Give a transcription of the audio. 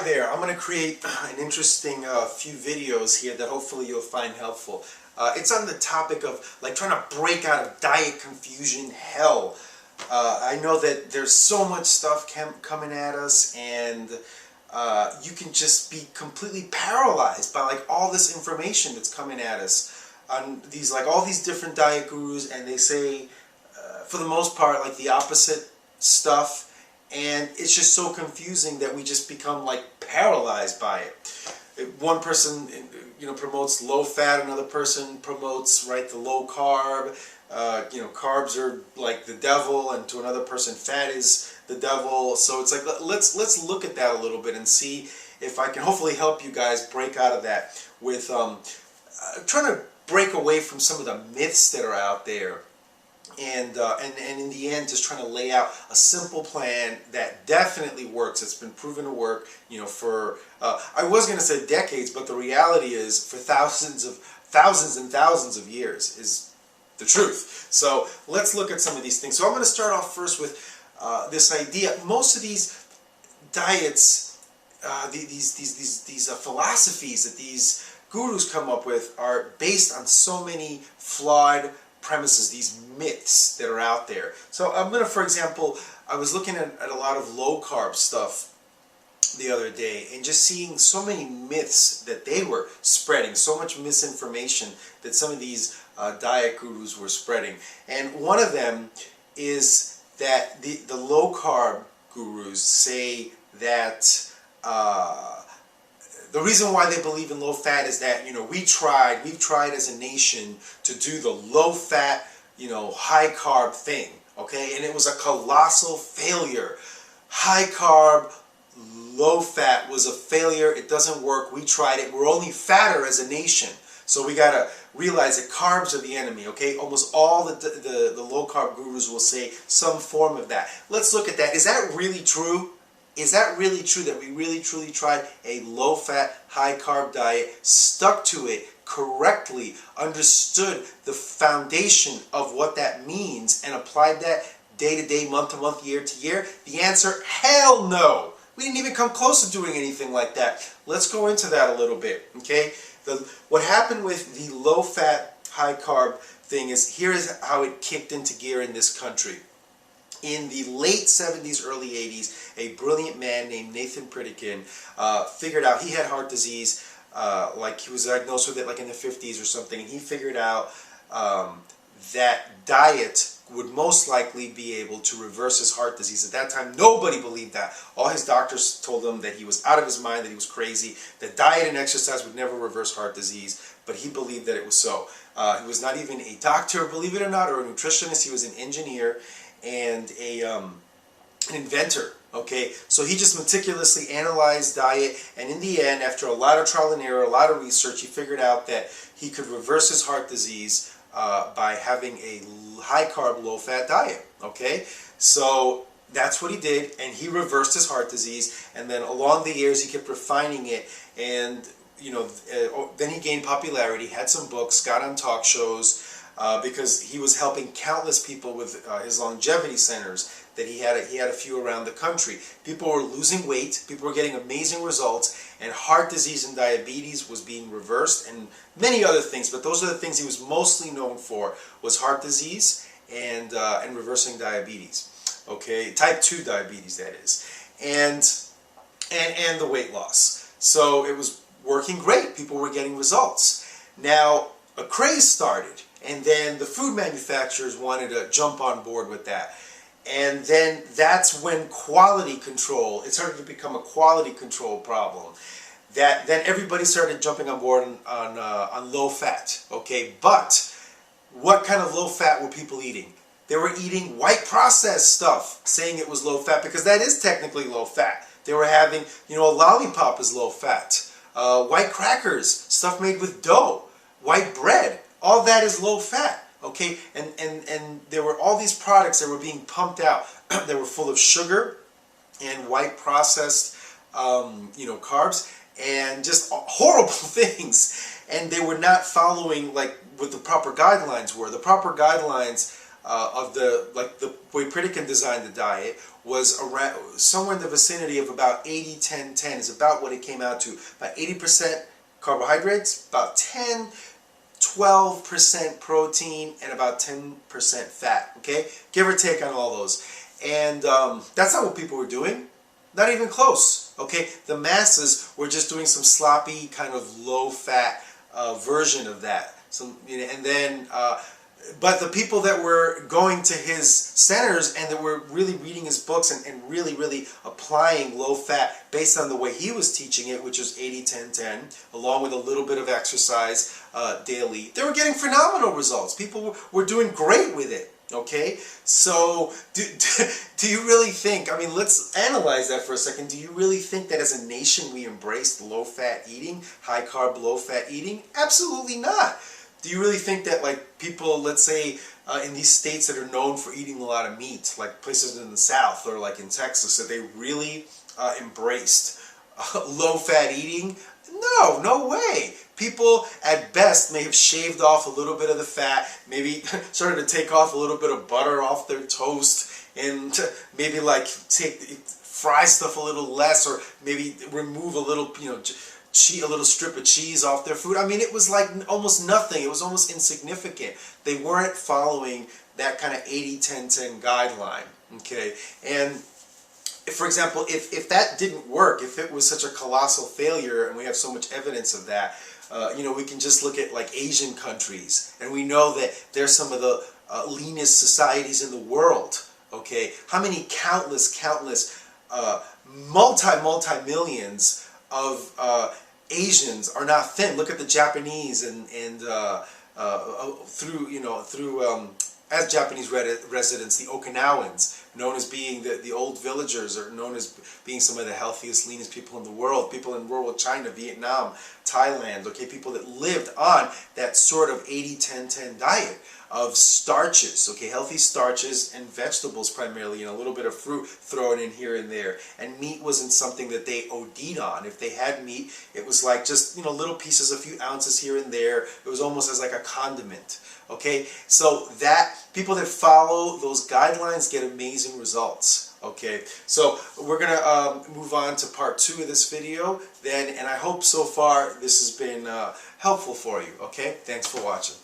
there. I'm going to create an interesting few videos here that hopefully you'll find helpful. It's on the topic of like trying to break out of diet confusion hell. I know that there's so much stuff coming at us, and you can just be completely paralyzed by like all this information that's coming at us on these all these different diet gurus, and they say for the most part like the opposite stuff. And it's just so confusing that we just become like paralyzed by it. One person, promotes low fat. Another person promotes the low carb. Carbs are like the devil, and to another person, fat is the devil. So it's like let's look at that a little bit and see if I can hopefully help you guys break out of that with trying to break away from some of the myths that are out there. And in the end, just trying to lay out a simple plan that definitely works. It's been proven to work, for I was going to say decades, but the reality is for thousands and thousands of years is the truth. So let's look at some of these things. So I'm going to start off first with this idea. Most of these diets, these philosophies that these gurus come up with are based on so many flawed premises, these myths that are out there. So I'm going to, for example, I was looking at a lot of low carb stuff the other day and just seeing so many myths that they were spreading, so much misinformation that some of these diet gurus were spreading. And one of them is that the low carb gurus say that the reason why they believe in low fat is that, we've tried as a nation to do the low fat, high carb thing, okay? And it was a colossal failure. High carb, low fat was a failure. It doesn't work. We tried it. We're only fatter as a nation. So we got to realize that carbs are the enemy, okay? Almost all the low carb gurus will say some form of that. Let's look at that. Is that really true? Is that really true that we really truly tried a low-fat, high-carb diet, stuck to it correctly, understood the foundation of what that means, and applied that day-to-day, month-to-month, year-to-year? The answer, hell no! We didn't even come close to doing anything like that. Let's go into that a little bit, okay? What happened with the low-fat, high-carb thing is, here is how it kicked into gear in this country. In the late 70s, early 80s, a brilliant man named Nathan Pritikin figured out he had heart disease, he was diagnosed with it in the 50s or something, and he figured out that diet would most likely be able to reverse his heart disease. At that time, nobody believed that. All his doctors told him that he was out of his mind, that he was crazy, that diet and exercise would never reverse heart disease, but he believed that it was so. He was not even a doctor, believe it or not, or a nutritionist. He was an engineer and an inventor, okay? So he just meticulously analyzed diet, and in the end, after a lot of trial and error, a lot of research, he figured out that he could reverse his heart disease by having a high-carb, low-fat diet, okay? So that's what he did, and he reversed his heart disease, and then along the years, he kept refining it, and then he gained popularity, had some books, got on talk shows, because he was helping countless people with his longevity centers that he had a few around the country. People were losing weight, people were getting amazing results, and heart disease and diabetes was being reversed, and many other things, but those are the things he was mostly known for, was heart disease and reversing diabetes. Okay, type 2 diabetes, that is, and the weight loss. So it was working great, people were getting results. Now a craze started, and then the food manufacturers wanted to jump on board with that. And then that's when quality control, it started to become a quality control problem. Then everybody started jumping on board on low fat, okay? But what kind of low fat were people eating? They were eating white processed stuff, saying it was low fat, because that is technically low fat. They were having, a lollipop is low fat. White crackers, stuff made with dough, white bread, all that is low fat, okay? And there were all these products that were being pumped out that were full of sugar and white processed, carbs, and just horrible things. And they were not following what the proper guidelines were. The proper guidelines of the way Pritikin designed the diet was around somewhere in the vicinity of about 80-10-10 is about what it came out to. About 80% carbohydrates, about 10-12% protein, and about 10% fat. Okay, give or take on all those. And that's not what people were doing. Not even close. Okay, the masses were just doing some sloppy kind of low-fat version of that. So, and then. But the people that were going to his centers and that were really reading his books and really, really applying low fat based on the way he was teaching it, which was 80-10-10, along with a little bit of exercise daily, they were getting phenomenal results. People were doing great with it. Okay, so do you really think, I mean, let's analyze that for a second. Do you really think that as a nation we embraced low-fat eating, high-carb, low-fat eating? Absolutely not. Do you really think that, like, people, let's say, in these states that are known for eating a lot of meat, like places in the South or like in Texas, that they really embraced low-fat eating? No, no way. People at best may have shaved off a little bit of the fat, maybe started to take off a little bit of butter off their toast, and maybe like fry stuff a little less, or maybe remove a little, a little strip of cheese off their food. I mean, it was like almost nothing. It was almost insignificant. They weren't following that kind of 80-10-10 guideline. Okay, and for example, if that didn't work, if it was such a colossal failure, and we have so much evidence of that, we can just look at like Asian countries, and we know that they're some of the leanest societies in the world. Okay, how many countless multi-millions of Asians are not thin? Look at the Japanese and as Japanese residents, the Okinawans, known as being the old villagers, or known as being some of the healthiest, leanest people in the world. People in rural China, Vietnam, Thailand, okay, people that lived on that sort of 80-10-10 diet of starches, okay, healthy starches and vegetables primarily, and a little bit of fruit thrown in here and there. And meat wasn't something that they OD'd on. If they had meat, it was like just, little pieces, a few ounces here and there. It was almost as like a condiment. Okay, so that people that follow those guidelines get amazing results. Okay, so we're gonna move on to part 2 of this video then, and I hope so far this has been helpful for you. Okay, thanks for watching.